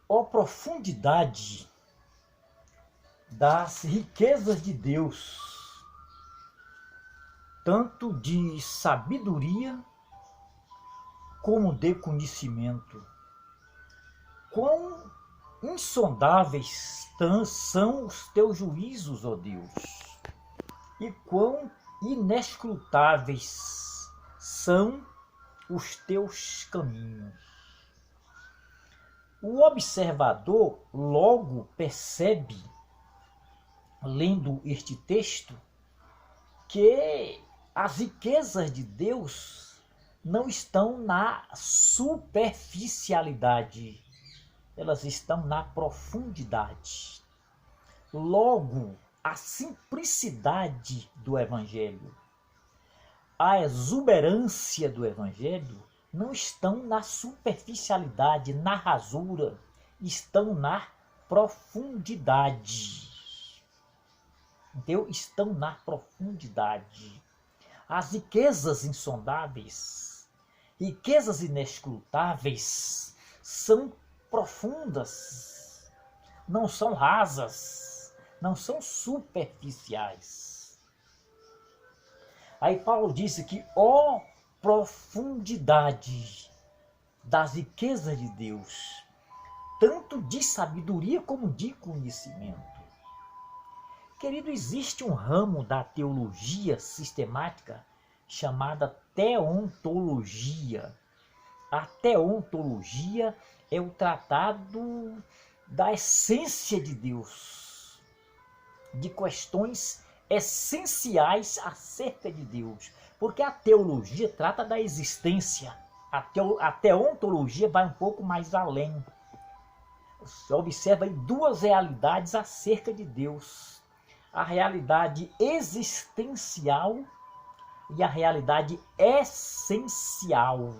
Ó profundidade das riquezas de Deus, tanto de sabedoria como de conhecimento. Quão insondáveis são os teus juízos, ó Deus, e quão inescrutáveis são os teus caminhos. O observador logo percebe, lendo este texto, que as riquezas de Deus não estão na superficialidade, elas estão na profundidade. Logo, a simplicidade do Evangelho, a exuberância do Evangelho não estão na superficialidade, na rasura, estão na profundidade. Entendeu? Estão na profundidade. As riquezas insondáveis, riquezas inescrutáveis, são profundas, não são rasas, não são superficiais. Aí Paulo disse que, ó profundidade das riquezas de Deus, tanto de sabedoria como de conhecimento. Querido, existe um ramo da teologia sistemática chamada teontologia. A teontologia é o tratado da essência de Deus, de questões essenciais acerca de Deus, porque a teologia trata da existência, a teontologia vai um pouco mais além. Você observa aí duas realidades acerca de Deus: a realidade existencial e a realidade essencial.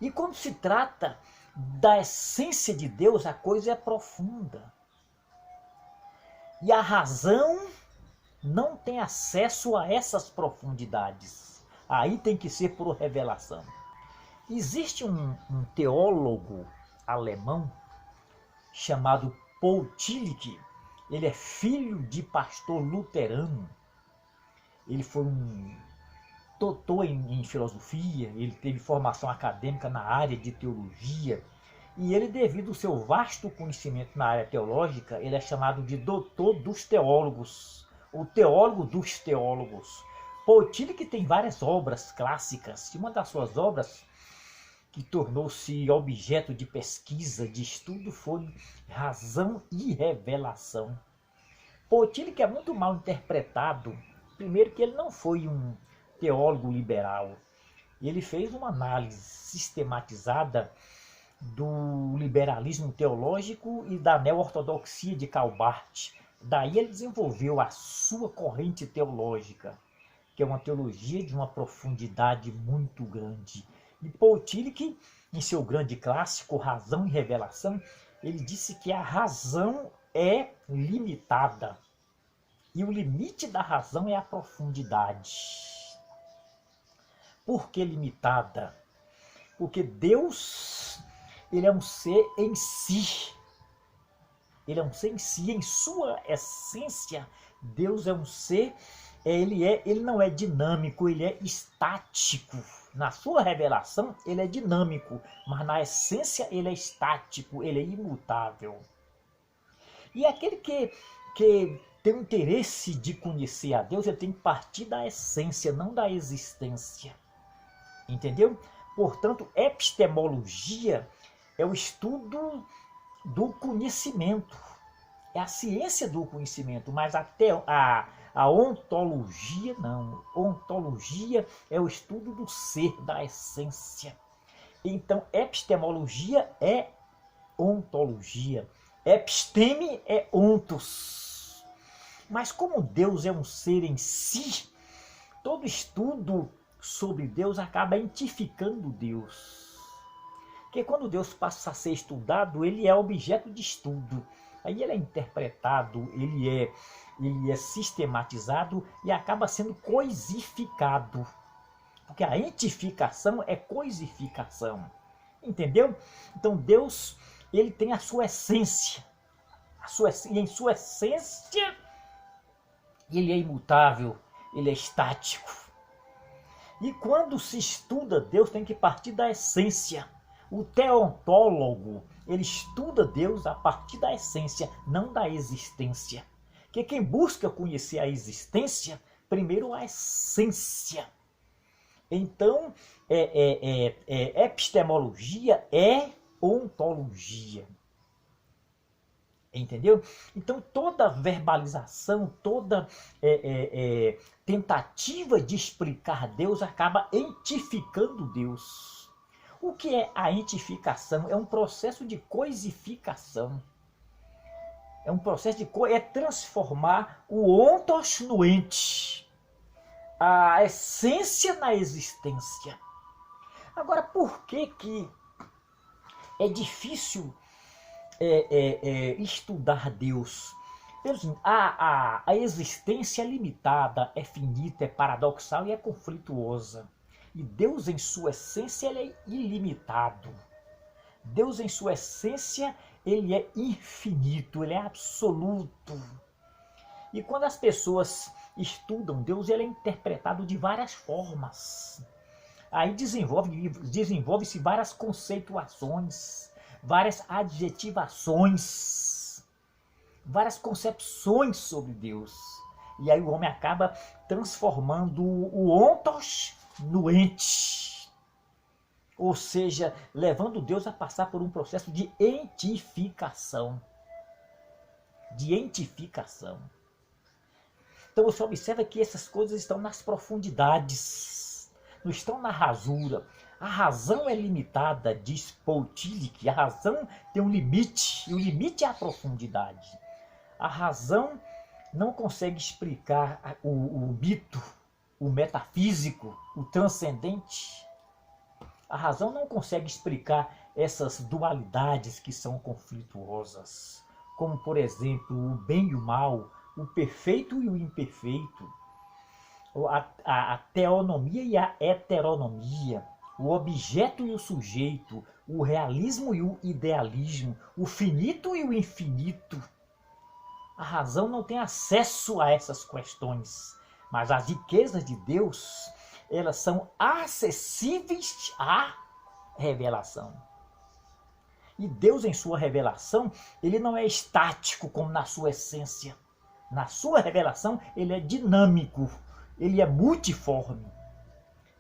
E quando se trata da essência de Deus, a coisa é profunda. E a razão não tem acesso a essas profundidades. Aí tem que ser por revelação. Existe um teólogo alemão chamado Paul Tillich. Ele é filho de pastor luterano. Ele foi um doutor em filosofia, ele teve formação acadêmica na área de teologia, e ele, devido ao seu vasto conhecimento na área teológica, ele é chamado de doutor dos teólogos, o teólogo dos teólogos. Paul Tillich tem várias obras clássicas, e uma das suas obras que tornou-se objeto de pesquisa, de estudo, foi Razão e Revelação. Paul Tillich é muito mal interpretado. Primeiro que ele não foi um teólogo liberal. Ele fez uma análise sistematizada do liberalismo teológico e da neo-ortodoxia de Calbart. Daí ele desenvolveu a sua corrente teológica, que é uma teologia de uma profundidade muito grande. E Paul Tillich, em seu grande clássico Razão e Revelação, ele disse que a razão é limitada. E o limite da razão é a profundidade. Por que limitada? Porque Deus, ele é um ser em si. Ele é um ser em si, em sua essência. Deus é um ser, ele não é dinâmico, ele é estático. Na sua revelação, ele é dinâmico, mas na essência ele é estático, ele é imutável. E aquele que tem o interesse de conhecer a Deus, ele tem que partir da essência, não da existência. Entendeu? Portanto, epistemologia é o estudo do conhecimento. É a ciência do conhecimento, mas a ontologia não. Ontologia é o estudo do ser, da essência. Então, epistemologia é ontologia. Episteme é ontos. Mas como Deus é um ser em si, todo estudo sobre Deus acaba identificando Deus. Porque quando Deus passa a ser estudado, ele é objeto de estudo. Aí ele é interpretado, ele é sistematizado e acaba sendo coisificado. Porque a identificação é coisificação. Entendeu? Então Deus, ele tem a sua essência. E em sua essência, ele é imutável, ele é estático. E quando se estuda Deus, tem que partir da essência. O teontólogo, ele estuda Deus a partir da essência, não da existência. Porque quem busca conhecer a existência, primeiro a essência. Então, epistemologia é ontologia. Entendeu? Então, toda verbalização, toda tentativa de explicar Deus acaba entificando Deus. O que é a entificação? É um processo de coisificação. É um processo de transformar o ontos no ente. A essência na existência. Agora, por que é difícil estudar Deus? A existência é limitada, é finita, é paradoxal e é conflituosa. E Deus, em sua essência, ele é ilimitado. Deus, em sua essência, ele é infinito, ele é absoluto. E quando as pessoas estudam Deus, ele é interpretado de várias formas. Aí desenvolve-se várias conceituações, várias adjetivações, várias concepções sobre Deus. E aí o homem acaba transformando o ontos no ente. Ou seja, levando Deus a passar por um processo de entificação. De entificação. Então você observa que essas coisas estão nas profundidades, não estão na rasura. A razão é limitada, diz Paul Tillich. A razão tem um limite, e o limite é a profundidade. A razão não consegue explicar o mito, o metafísico, o transcendente. A razão não consegue explicar essas dualidades que são conflituosas, como, por exemplo, o bem e o mal, o perfeito e o imperfeito, a teonomia e a heteronomia, o objeto e o sujeito, o realismo e o idealismo, o finito e o infinito. A razão não tem acesso a essas questões, mas as riquezas de Deus, elas são acessíveis à revelação. E Deus, em sua revelação, ele não é estático como na sua essência. Na sua revelação, ele é dinâmico, ele é multiforme.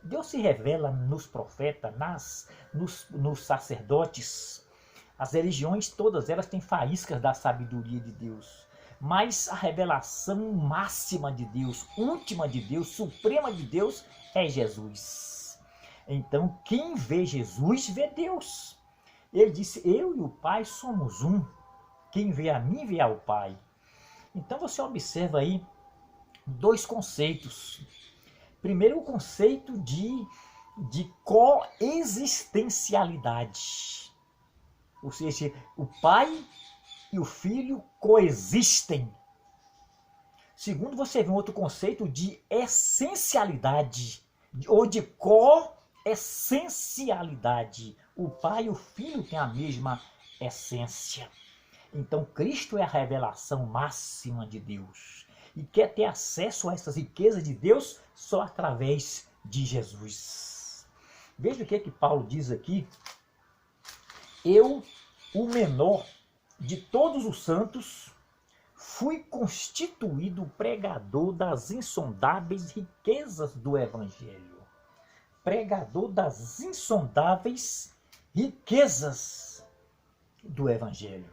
Deus se revela nos profetas, nos sacerdotes. As religiões, todas elas têm faíscas da sabedoria de Deus. Mas a revelação máxima de Deus, última de Deus, suprema de Deus, é Jesus. Então, quem vê Jesus, vê Deus. Ele disse, eu e o Pai somos um. Quem vê a mim, vê ao Pai. Então você observa aí dois conceitos. Primeiro, o conceito de coexistencialidade. Ou seja, o Pai e o Filho coexistem. Segundo, você vê um outro conceito de essencialidade, ou de coessencialidade. O Pai e o Filho têm a mesma essência. Então, Cristo é a revelação máxima de Deus. E quer ter acesso a essas riquezas de Deus só através de Jesus. Veja o que Paulo diz aqui. Eu, o menor de todos os santos, fui constituído pregador das insondáveis riquezas do Evangelho. Pregador das insondáveis riquezas do Evangelho.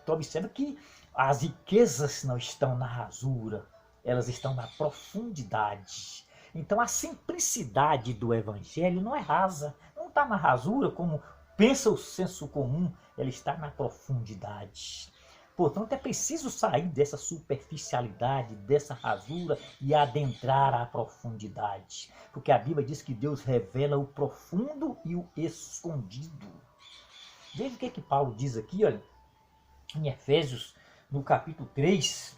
Então observa que as riquezas não estão na rasura, elas estão na profundidade. Então a simplicidade do Evangelho não é rasa, não está na rasura como pensa o senso comum, ela está na profundidade. Portanto, é preciso sair dessa superficialidade, dessa rasura e adentrar a profundidade. Porque a Bíblia diz que Deus revela o profundo e o escondido. Veja o que Paulo diz aqui, olha, em Efésios, no capítulo 3,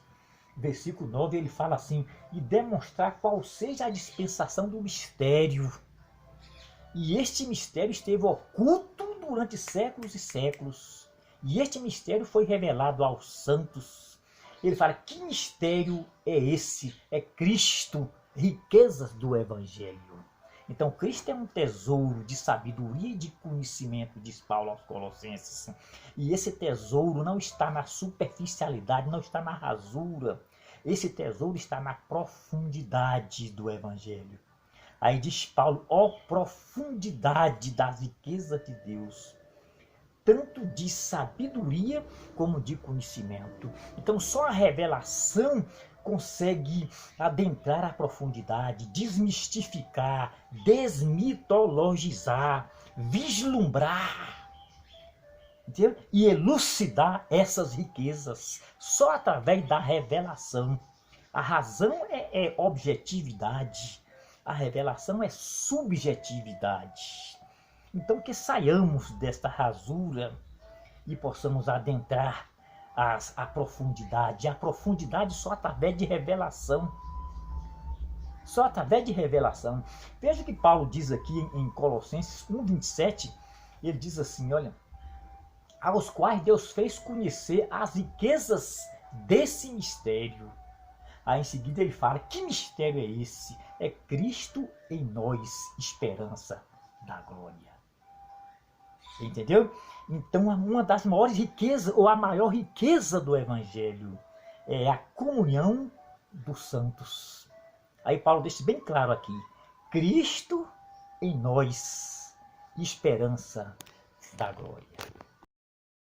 versículo 9, ele fala assim, e demonstrar qual seja a dispensação do mistério. E este mistério esteve oculto durante séculos e séculos. E este mistério foi revelado aos santos. Ele fala, que mistério é esse? É Cristo, riquezas do Evangelho. Então, Cristo é um tesouro de sabedoria e de conhecimento, diz Paulo aos Colossenses. E esse tesouro não está na superficialidade, não está na rasura. Esse tesouro está na profundidade do Evangelho. Aí diz Paulo, ó profundidade das riquezas de Deus, tanto de sabedoria como de conhecimento. Então, só a revelação consegue adentrar a profundidade, desmistificar, desmitologizar, vislumbrar, entendeu? E elucidar essas riquezas só através da revelação. A razão é objetividade, a revelação é subjetividade. Então, que saiamos desta rasura e possamos adentrar a profundidade. A profundidade só através de revelação. Só através de revelação. Veja o que Paulo diz aqui em Colossenses 1:27. Ele diz assim, olha, aos quais Deus fez conhecer as riquezas desse mistério. Aí em seguida ele fala, que mistério é esse? É Cristo em nós, esperança da glória. Entendeu? Então, uma das maiores riquezas, ou a maior riqueza do Evangelho, é a comunhão dos santos. Aí Paulo deixa bem claro aqui, Cristo em nós, esperança da glória.